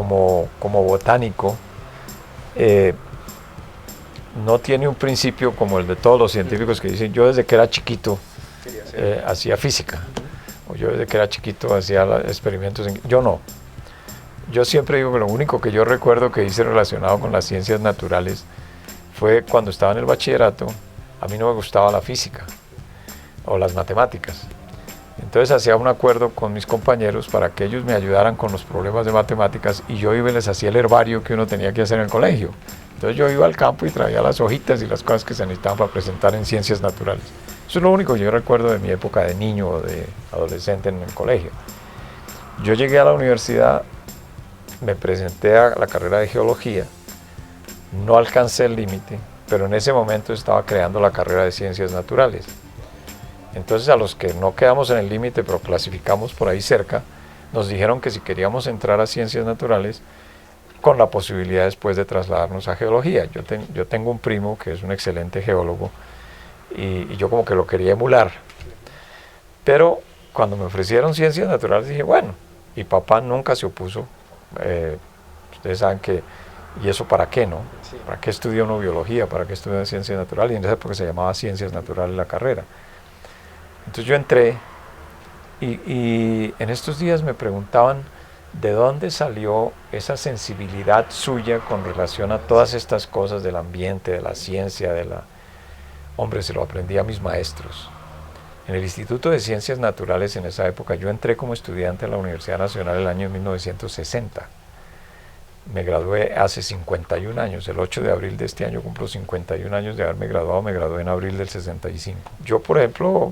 como botánico, eh, no tiene un principio como el de todos los científicos que dicen, yo desde que era chiquito hacía física, o yo desde que era chiquito hacía experimentos. Yo no. Yo siempre digo que lo único que yo recuerdo que hice relacionado con las ciencias naturales fue cuando estaba en el bachillerato. A mí no me gustaba la física o las matemáticas. Entonces hacía un acuerdo con mis compañeros para que ellos me ayudaran con los problemas de matemáticas y yo iba y les hacía el herbario que uno tenía que hacer en el colegio. Entonces yo iba al campo y traía las hojitas y las cosas que se necesitaban para presentar en ciencias naturales. Eso es lo único que yo recuerdo de mi época de niño o de adolescente en el colegio. Yo llegué a la universidad, me presenté a la carrera de geología, no alcancé el límite, pero en ese momento estaba creando la carrera de ciencias naturales. Entonces a los que no quedamos en el límite pero clasificamos por ahí cerca, nos dijeron que si queríamos entrar a ciencias naturales, con la posibilidad después de trasladarnos a geología. Yo tengo un primo que es un excelente geólogo y yo como que lo quería emular. Pero cuando me ofrecieron ciencias naturales dije, bueno, y papá nunca se opuso. Ustedes saben que, ¿y eso para qué, no? Sí. ¿Para qué estudia uno biología? ¿Para qué estudia ciencias naturales? Y en esa época se llamaba ciencias naturales la carrera. Entonces yo entré y en estos días me preguntaban de dónde salió esa sensibilidad suya con relación a todas estas cosas del ambiente, de la ciencia, Hombre, se lo aprendí a mis maestros. En el Instituto de Ciencias Naturales en esa época, yo entré como estudiante a la Universidad Nacional el año 1960. Me gradué hace 51 años, el 8 de abril de este año cumplo 51 años de haberme graduado, me gradué en abril del 65. Yo, por ejemplo,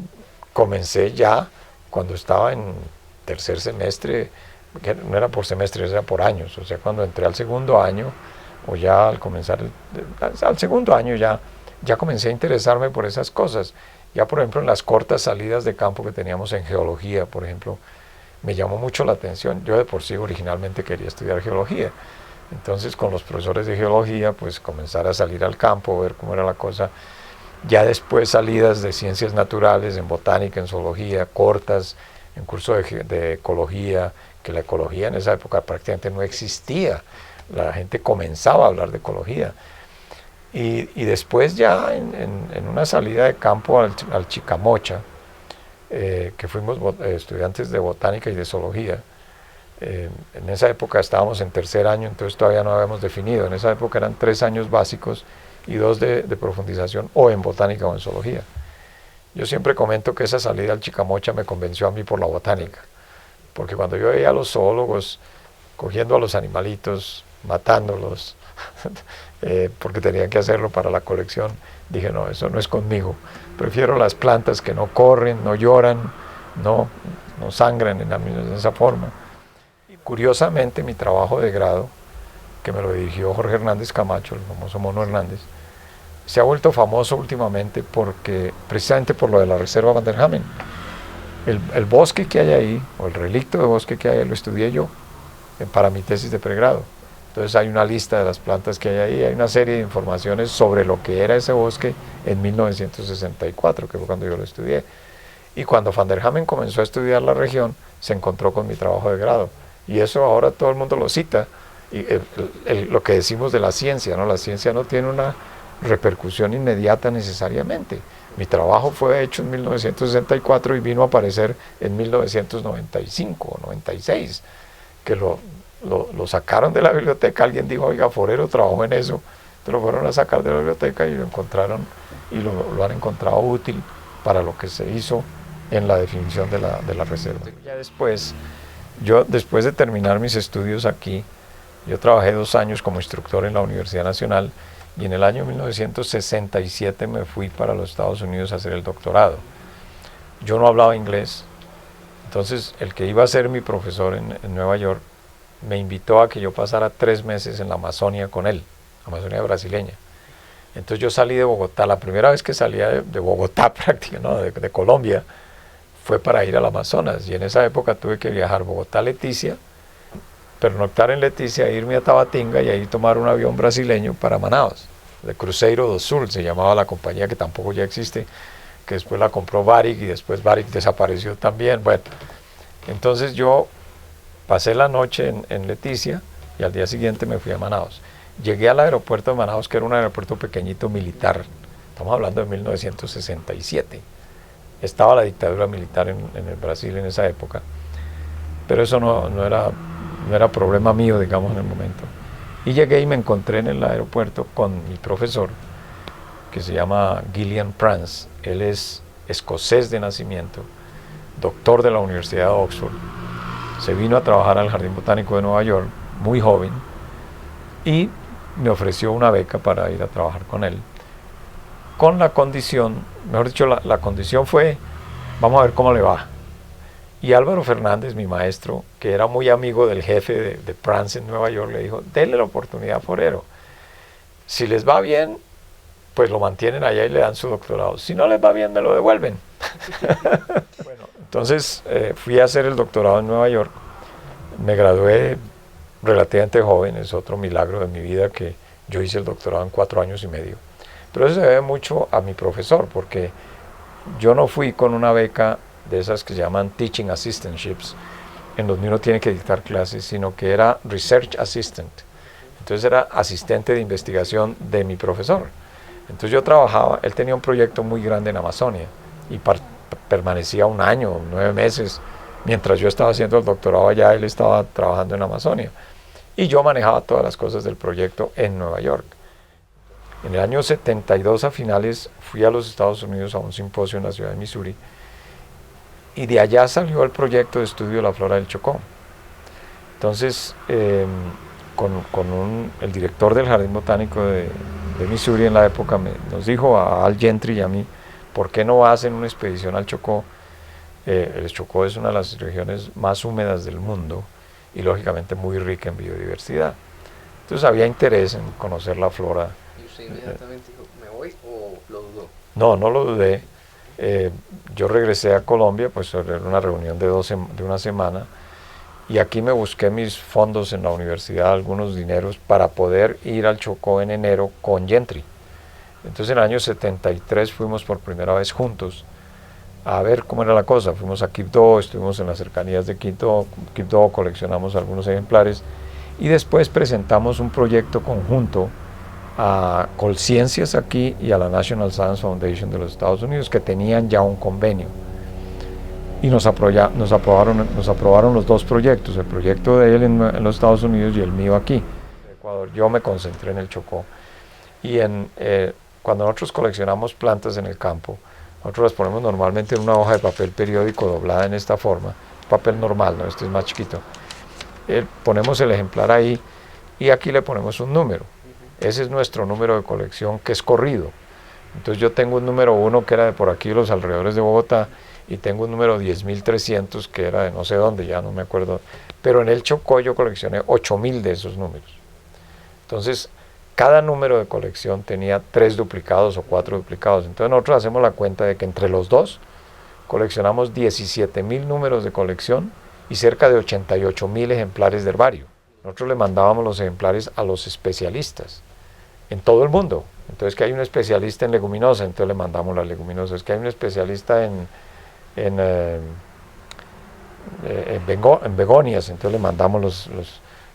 comencé ya cuando estaba en tercer semestre, que no era por semestre, era por años, o sea, cuando entré al segundo año, o ya al comenzar, al segundo año ya comencé a interesarme por esas cosas. Ya, por ejemplo, en las cortas salidas de campo que teníamos en geología, por ejemplo, me llamó mucho la atención. Yo de por sí originalmente quería estudiar geología. Entonces, con los profesores de geología, pues comenzar a salir al campo, ver cómo era la cosa. Ya después salidas de ciencias naturales, en botánica, en zoología, cortas, en curso de ecología, que la ecología en esa época prácticamente no existía. La gente comenzaba a hablar de ecología. Y después ya en una salida de campo al Chicamocha, que fuimos estudiantes de botánica y de zoología, en esa época estábamos en tercer año, entonces todavía no habíamos definido. En esa época eran 3 años básicos y 2 de profundización, o en botánica o en zoología. Yo siempre comento que esa salida al Chicamocha me convenció a mí por la botánica, porque cuando yo veía a los zoólogos cogiendo a los animalitos, matándolos, porque tenían que hacerlo para la colección, dije, no, eso no es conmigo. Prefiero las plantas que no corren, no lloran, no sangran en esa forma. Y curiosamente, mi trabajo de grado, que me lo dirigió Jorge Hernández Camacho, el famoso Mono Hernández, se ha vuelto famoso últimamente precisamente por lo de la Reserva Van der Hamen. El bosque que hay ahí, o el relicto de bosque que hay ahí, lo estudié yo para mi tesis de pregrado. Entonces hay una lista de las plantas que hay ahí, hay una serie de informaciones sobre lo que era ese bosque en 1964, que fue cuando yo lo estudié. Y cuando Van der Hamen comenzó a estudiar la región, se encontró con mi trabajo de grado. Y eso ahora todo el mundo lo cita. Y lo que decimos de la ciencia, ¿no? La ciencia no tiene una repercusión inmediata necesariamente. Mi trabajo fue hecho en 1964 y vino a aparecer en 1995 o 96, que lo sacaron de la biblioteca. Alguien dijo, oiga, Forero trabajó en eso, pero lo fueron a sacar de la biblioteca y lo encontraron y lo han encontrado útil para lo que se hizo en la definición de la reserva. Ya después de terminar mis estudios aquí, yo trabajé 2 años como instructor en la Universidad Nacional y en el año 1967 me fui para los Estados Unidos a hacer el doctorado. Yo no hablaba inglés, entonces el que iba a ser mi profesor en Nueva York me invitó a que yo pasara 3 meses en la Amazonia con él, Amazonia brasileña. Entonces yo salí de Bogotá, la primera vez que salía de Bogotá prácticamente, ¿no? de Colombia, fue para ir al Amazonas, y en esa época tuve que viajar Bogotá-Leticia, pernoctar en Leticia, irme a Tabatinga y ahí tomar un avión brasileño para Manaus, de Cruzeiro do Sul se llamaba la compañía, que tampoco ya existe, que después la compró Varig y después Varig desapareció también. Bueno, entonces yo pasé la noche en Leticia y al día siguiente me fui a Manaus. Llegué al aeropuerto de Manaus, que era un aeropuerto pequeñito militar, estamos hablando de 1967. Estaba la dictadura militar en el Brasil en esa época, pero eso no era problema mío, digamos, en el momento. Y llegué y me encontré en el aeropuerto con mi profesor, que se llama Gillian Prance. Él es escocés de nacimiento, doctor de la Universidad de Oxford. Se vino a trabajar al Jardín Botánico de Nueva York, muy joven, y me ofreció una beca para ir a trabajar con él, con la condición, mejor dicho, la condición fue, vamos a ver cómo le va. Y Álvaro Fernández, mi maestro, que era muy amigo del jefe de Prance en Nueva York, le dijo, denle la oportunidad a Forero. Si les va bien, pues lo mantienen allá y le dan su doctorado. Si no les va bien, me lo devuelven. Bueno, entonces fui a hacer el doctorado en Nueva York. Me gradué relativamente joven, es otro milagro de mi vida que yo hice el doctorado en 4 años y medio. Pero eso se debe mucho a mi profesor, porque yo no fui con una beca de esas que se llaman Teaching Assistantships, en donde uno tiene que dictar clases, sino que era Research Assistant. Entonces era asistente de investigación de mi profesor. Entonces yo trabajaba, él tenía un proyecto muy grande en Amazonia y permanecía 1 año, 9 meses, mientras yo estaba haciendo el doctorado allá, él estaba trabajando en Amazonia. Y yo manejaba todas las cosas del proyecto en Nueva York. En el año 72 a finales fui a los Estados Unidos a un simposio en la ciudad de Missouri y de allá salió el proyecto de estudio de la flora del Chocó. Entonces, el director del Jardín Botánico de Missouri en la época nos dijo a Al Gentry y a mí, ¿por qué no hacen una expedición al Chocó? El Chocó es una de las regiones más húmedas del mundo y lógicamente muy rica en biodiversidad. Entonces había interés en conocer la flora. ¿Y usted inmediatamente dijo, me voy o lo dudó? No lo dudé. Yo regresé a Colombia, pues era una reunión de 1 semana, y aquí me busqué mis fondos en la universidad, algunos dineros, para poder ir al Chocó en enero con Gentry. Entonces en el año 73 fuimos por primera vez juntos a ver cómo era la cosa. Fuimos a Quibdó, estuvimos en las cercanías de Quibdó, coleccionamos algunos ejemplares y después presentamos un proyecto conjunto a Colciencias aquí y a la National Science Foundation de los Estados Unidos, que tenían ya un convenio. Y nos aprobaron los 2 proyectos, el proyecto de él en los Estados Unidos y el mío aquí, en Ecuador. Yo me concentré en el Chocó. Y cuando nosotros coleccionamos plantas en el campo, nosotros las ponemos normalmente en una hoja de papel periódico doblada en esta forma, papel normal, ¿no? Este es más chiquito. Ponemos el ejemplar ahí y aquí le ponemos un número. Ese es nuestro número de colección, que es corrido. Entonces yo tengo un número 1 que era de por aquí, los alrededores de Bogotá, y tengo un número 10.300 que era de no sé dónde, ya no me acuerdo. Pero en el Chocó yo coleccioné 8.000 de esos números. Entonces, cada número de colección tenía 3 duplicados o 4 duplicados. Entonces nosotros hacemos la cuenta de que entre los 2 coleccionamos 17.000 números de colección y cerca de 88.000 ejemplares de herbario. Nosotros le mandábamos los ejemplares a los especialistas en todo el mundo. Entonces, que hay un especialista en leguminosas, entonces le mandamos las leguminosas. Que hay un especialista en begonias, entonces le mandamos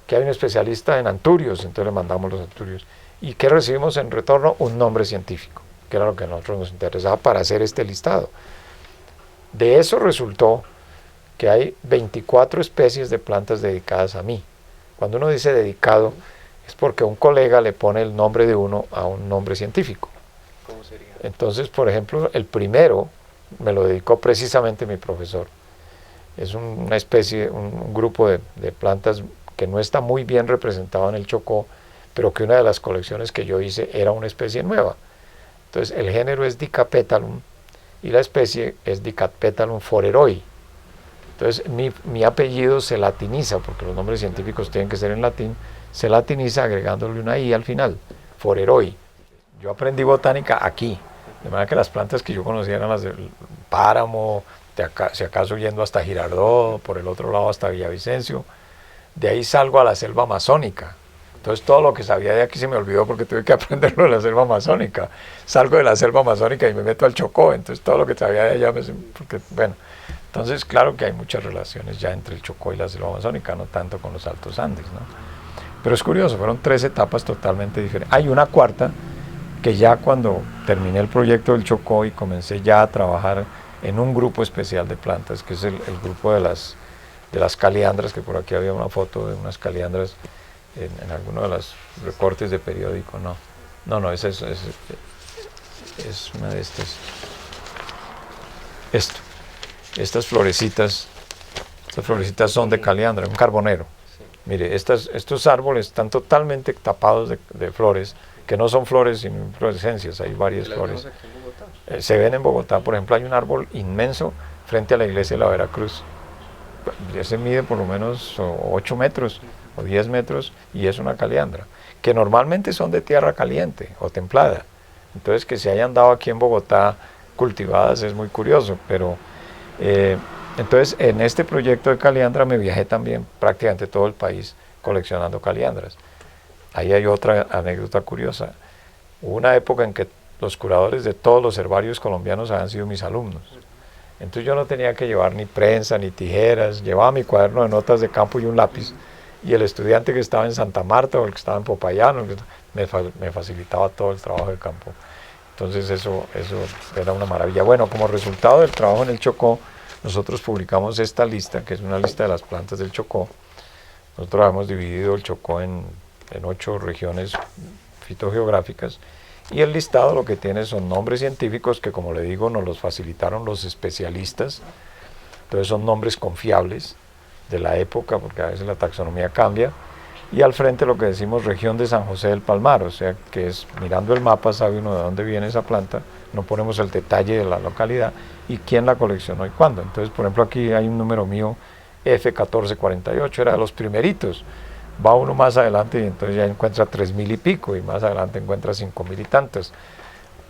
que hay un especialista en anturios, entonces le mandamos los anturios. ¿Y qué recibimos en retorno? Un nombre científico, que era lo que a nosotros nos interesaba para hacer este listado. De eso resultó que hay 24 especies de plantas dedicadas a mí. Cuando uno dice dedicado, es porque un colega le pone el nombre de uno a un nombre científico. ¿Cómo sería? Entonces, por ejemplo, el primero me lo dedicó precisamente mi profesor. Es una especie, un grupo de plantas que no está muy bien representado en el Chocó, pero que una de las colecciones que yo hice era una especie nueva. Entonces, el género es Dicapetalum y la especie es Dicapetalum foreroi. Entonces, mi apellido se latiniza, porque los nombres científicos tienen que ser en latín, se latiniza agregándole una i al final, foreroi. Yo aprendí botánica aquí, de manera que las plantas que yo conocía eran las del páramo, si acaso yendo hasta Girardot, por el otro lado hasta Villavicencio. De ahí salgo a la selva amazónica. Entonces todo lo que sabía de aquí se me olvidó porque tuve que aprenderlo de la selva amazónica. Salgo de la selva amazónica y me meto al Chocó, entonces todo lo que sabía de allá, entonces claro que hay muchas relaciones ya entre el Chocó y la selva amazónica, no tanto con los Altos Andes, ¿no? Pero es curioso, fueron 3 etapas totalmente diferentes. Hay una cuarta que ya cuando terminé el proyecto del Chocó y comencé ya a trabajar en un grupo especial de plantas, que es el grupo de las caliandras, que por aquí había una foto de unas caliandras en alguno de los recortes de periódico. No, esa es una de estas. Estas florecitas son de caliandra, un carbonero. Sí. Mire, estos árboles están totalmente tapados de flores, que no son flores sino inflorescencias, hay varias ¿Las flores. vemos aquí en Bogotá? Se ven en Bogotá, por ejemplo, hay un árbol inmenso frente a la iglesia de la Veracruz. Ese mide por lo menos 8 metros o 10 metros y es una caliandra, que normalmente son de tierra caliente o templada. Entonces que se hayan dado aquí en Bogotá cultivadas es muy curioso, pero entonces en este proyecto de caliandra me viajé también prácticamente todo el país coleccionando caliandras. Ahí hay otra anécdota curiosa. Hubo una época en que los curadores de todos los herbarios colombianos habían sido mis alumnos. Entonces yo no tenía que llevar ni prensa ni tijeras, llevaba mi cuaderno de notas de campo y un lápiz. Y el estudiante que estaba en Santa Marta o el que estaba en Popayán me facilitaba todo el trabajo de campo. Entonces eso era una maravilla. Bueno, como resultado del trabajo en el Chocó, nosotros publicamos esta lista, que es una lista de las plantas del Chocó. Nosotros hemos dividido el Chocó en 8 regiones fitogeográficas. Y el listado lo que tiene son nombres científicos que, como le digo, nos los facilitaron los especialistas. Entonces son nombres confiables de la época, porque a veces la taxonomía cambia. Y al frente lo que decimos región de San José del Palmar, o sea que es mirando el mapa sabe uno de dónde viene esa planta, no ponemos el detalle de la localidad y quién la coleccionó y cuándo. Entonces, por ejemplo, aquí hay un número mío, F1448, era de los primeritos. Va uno más adelante y entonces ya encuentra 3.000 y pico y más adelante encuentra 5.000 y tantos,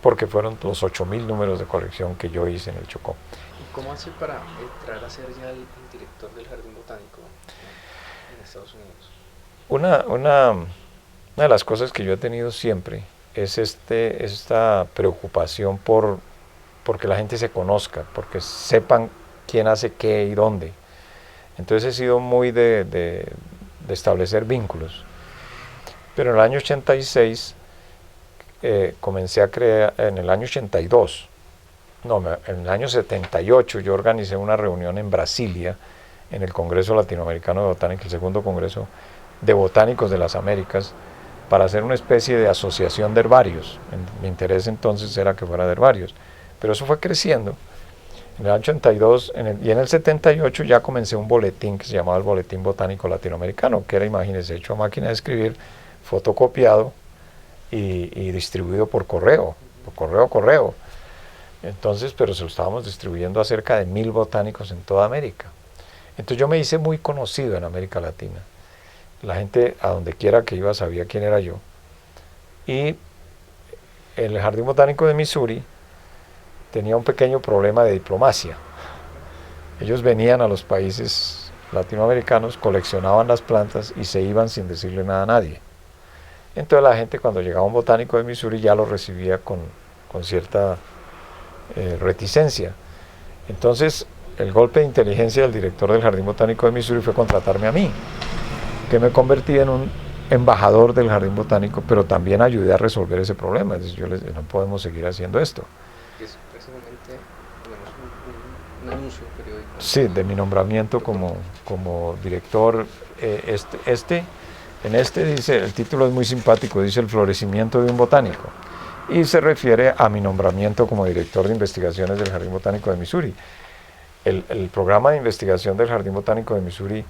porque fueron los 8.000 números de colección que yo hice en el Chocó. ¿Y cómo hace para entrar a ser ya el director del Jardín Botánico en Estados Unidos? Una de las cosas que yo he tenido siempre es esta preocupación porque la gente se conozca, porque sepan quién hace qué y dónde. Entonces he sido muy de establecer vínculos. Pero en el año 86 comencé a crear, en el año 82, en el año 78 yo organicé una reunión en Brasilia, en el Congreso Latinoamericano de Botánica, el segundo Congreso de Botánicos de las Américas, para hacer una especie de asociación de herbarios. Mi interés entonces era que fuera de herbarios, pero eso fue creciendo. En el 82 y en el 78 ya comencé un boletín que se llamaba el Boletín Botánico Latinoamericano, que era, imagínense, hecho a máquina de escribir, fotocopiado y distribuido por correo. Entonces, pero se lo estábamos distribuyendo a cerca de 1.000 botánicos en toda América. Entonces yo me hice muy conocido en América Latina. La gente, a donde quiera que iba, sabía quién era yo. Y el Jardín Botánico de Missouri tenía un pequeño problema de diplomacia. Ellos venían a los países latinoamericanos, coleccionaban las plantas y se iban sin decirle nada a nadie. Entonces la gente, cuando llegaba un botánico de Missouri, ya lo recibía con cierta reticencia. Entonces el golpe de inteligencia del director del Jardín Botánico de Missouri fue contratarme a mí, que me convertí en un embajador del Jardín Botánico, pero también ayudé a resolver ese problema. Entonces yo les dije, no podemos seguir haciendo esto. Es precisamente, digamos, un anuncio periódico. Sí, de mi nombramiento como director. En este dice, el título es muy simpático, dice el florecimiento de un botánico. Y se refiere a mi nombramiento como director de investigaciones del Jardín Botánico de Missouri. El programa de investigación del Jardín Botánico de Missouri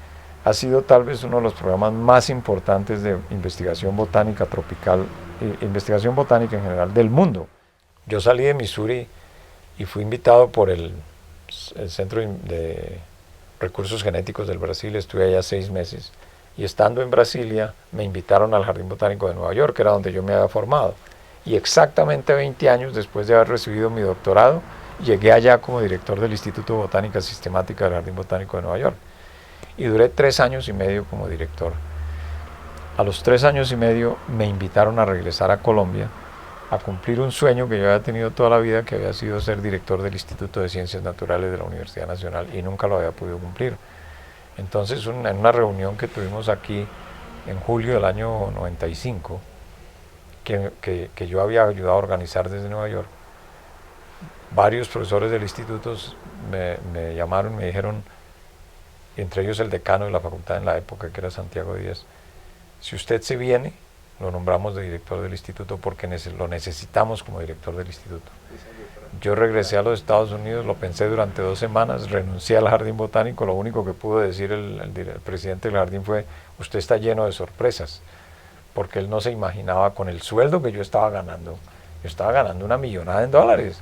ha sido tal vez uno de los programas más importantes de investigación botánica tropical, investigación botánica en general del mundo. Yo salí de Missouri y fui invitado por el Centro de Recursos Genéticos del Brasil, estuve allá 6 meses, y estando en Brasilia me invitaron al Jardín Botánico de Nueva York, que era donde yo me había formado, y exactamente 20 años después de haber recibido mi doctorado, llegué allá como director del Instituto de Botánica Sistemática del Jardín Botánico de Nueva York, y duré 3 años y medio como director. A los 3 años y medio me invitaron a regresar a Colombia a cumplir un sueño que yo había tenido toda la vida, que había sido ser director del Instituto de Ciencias Naturales de la Universidad Nacional, y nunca lo había podido cumplir. Entonces, en una reunión que tuvimos aquí en julio del año 95, que yo había ayudado a organizar desde Nueva York. Varios profesores del instituto me llamaron y me dijeron, entre ellos el decano de la facultad en la época, que era Santiago Díaz, si usted se viene, lo nombramos de director del instituto porque lo necesitamos como director del instituto. Yo regresé a los Estados Unidos, lo pensé durante 2 semanas, renuncié al Jardín Botánico, lo único que pudo decir el presidente del jardín fue, usted está lleno de sorpresas, porque él no se imaginaba con el sueldo que yo estaba ganando una millonada en dólares,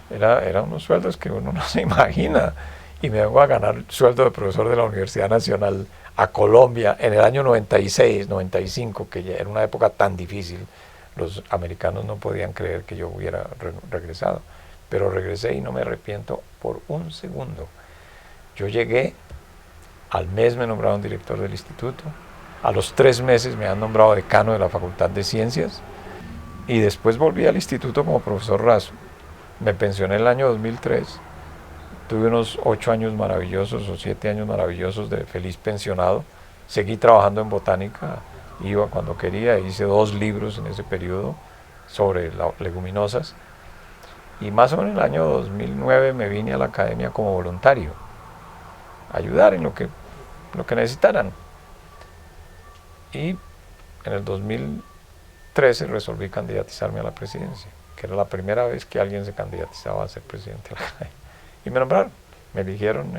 eran unos sueldos que uno no se imagina, y me vengo a ganar sueldo de profesor de la Universidad Nacional a Colombia en el año 96, 95, que ya era una época tan difícil. Los americanos no podían creer que yo hubiera regresado, pero regresé y no me arrepiento por un segundo. Yo llegué, al mes me nombraron director del instituto, a los 3 meses me han nombrado decano de la Facultad de Ciencias, y después volví al instituto como profesor raso. Me pensioné en el año 2003, tuve unos 8 años maravillosos o 7 años maravillosos de feliz pensionado, seguí trabajando en botánica, iba cuando quería, hice 2 libros en ese periodo sobre leguminosas, y más o menos en el año 2009 me vine a la academia como voluntario, a ayudar en lo que necesitaran. Y en el 2013 resolví candidatizarme a la presidencia, que era la primera vez que alguien se candidatizaba a ser presidente de la academia. Y me nombraron, me eligieron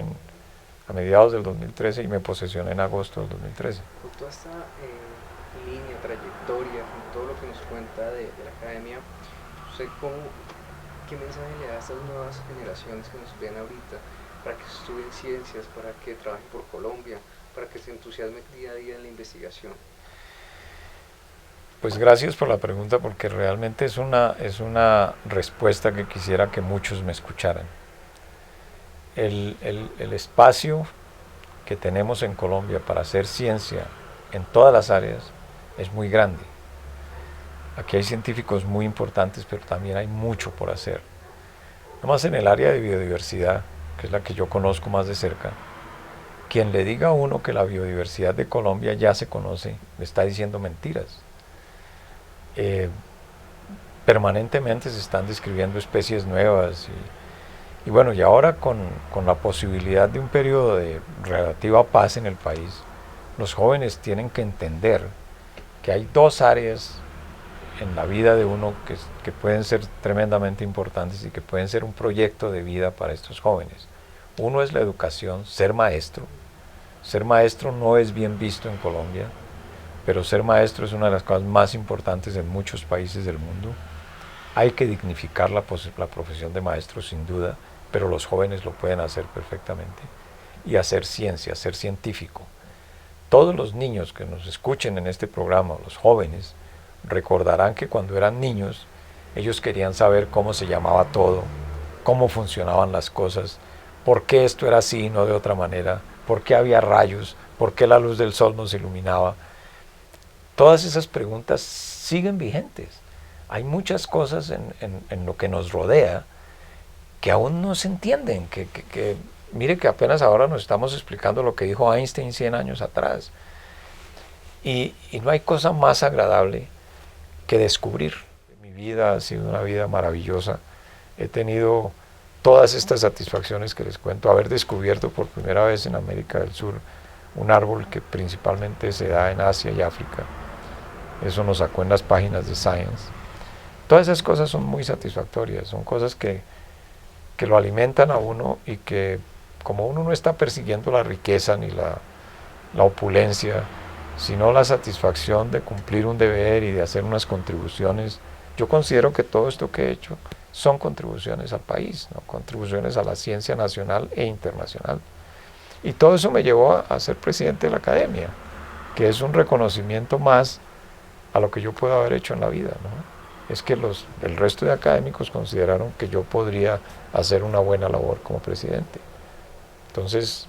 a mediados del 2013 y me posesioné en agosto del 2013. Con toda esta línea, trayectoria, con todo lo que nos cuenta de la academia, ¿usted qué mensaje le da a estas nuevas generaciones que nos ven ahorita para que estudien ciencias, para que trabajen por Colombia, para que se entusiasmen día a día en la investigación? Pues gracias por la pregunta, porque realmente es una respuesta que quisiera que muchos me escucharan. El espacio que tenemos en Colombia para hacer ciencia en todas las áreas es muy grande. Aquí hay científicos muy importantes, pero también hay mucho por hacer. Nomás en el área de biodiversidad, que es la que yo conozco más de cerca, quien le diga a uno que la biodiversidad de Colombia ya se conoce, le está diciendo mentiras. Permanentemente se están describiendo especies nuevas y bueno, y ahora con la posibilidad de un periodo de relativa paz en el país, los jóvenes tienen que entender que hay 2 áreas en la vida de uno que pueden ser tremendamente importantes y que pueden ser un proyecto de vida para estos jóvenes. Uno es la educación, ser maestro. Ser maestro no es bien visto en Colombia, pero ser maestro es una de las cosas más importantes en muchos países del mundo. Hay que dignificar la profesión de maestro sin duda, pero los jóvenes lo pueden hacer perfectamente. Y hacer ciencia, ser científico. Todos los niños que nos escuchen en este programa, los jóvenes, recordarán que cuando eran niños, ellos querían saber cómo se llamaba todo, cómo funcionaban las cosas, por qué esto era así y no de otra manera, por qué había rayos, por qué la luz del sol nos iluminaba. Todas esas preguntas siguen vigentes. Hay muchas cosas en lo que nos rodea que aún no se entienden, mire que apenas ahora nos estamos explicando lo que dijo Einstein 100 años atrás. Y no hay cosa más agradable que descubrir. Mi vida ha sido una vida maravillosa. He tenido todas estas satisfacciones que les cuento, haber descubierto por primera vez en América del Sur un árbol que principalmente se da en Asia y África. Eso nos sacó en las páginas de Science. Todas esas cosas son muy satisfactorias, son cosas que lo alimentan a uno y que como uno no está persiguiendo la riqueza ni la opulencia, sino la satisfacción de cumplir un deber y de hacer unas contribuciones. Yo considero que todo esto que he hecho son contribuciones al país, ¿no? Contribuciones a la ciencia nacional e internacional. Y todo eso me llevó a ser presidente de la academia, que es un reconocimiento más a lo que yo puedo haber hecho en la vida, ¿no? Es que el resto de académicos consideraron que yo podría hacer una buena labor como presidente. Entonces,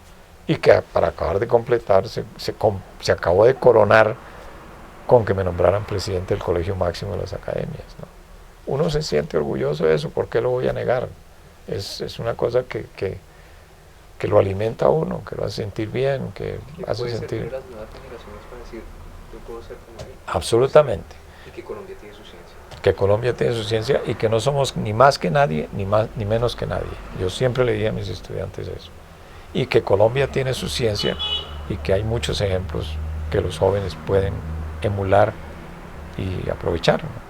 y que para acabar de completar, se acabó de coronar con que me nombraran presidente del Colegio Máximo de las Academias, ¿no? Uno se siente orgulloso de eso, ¿por qué lo voy a negar? Es una cosa que lo alimenta a uno, que lo hace sentir bien, que hace sentir... las nuevas generaciones para decir, yo puedo ser como él. Absolutamente. Y que Colombia tiene su ciencia. Que Colombia tiene su ciencia y que no somos ni más que nadie, ni menos que nadie. Yo siempre le dije a mis estudiantes eso. Y que Colombia tiene su ciencia y que hay muchos ejemplos que los jóvenes pueden emular y aprovechar, ¿no?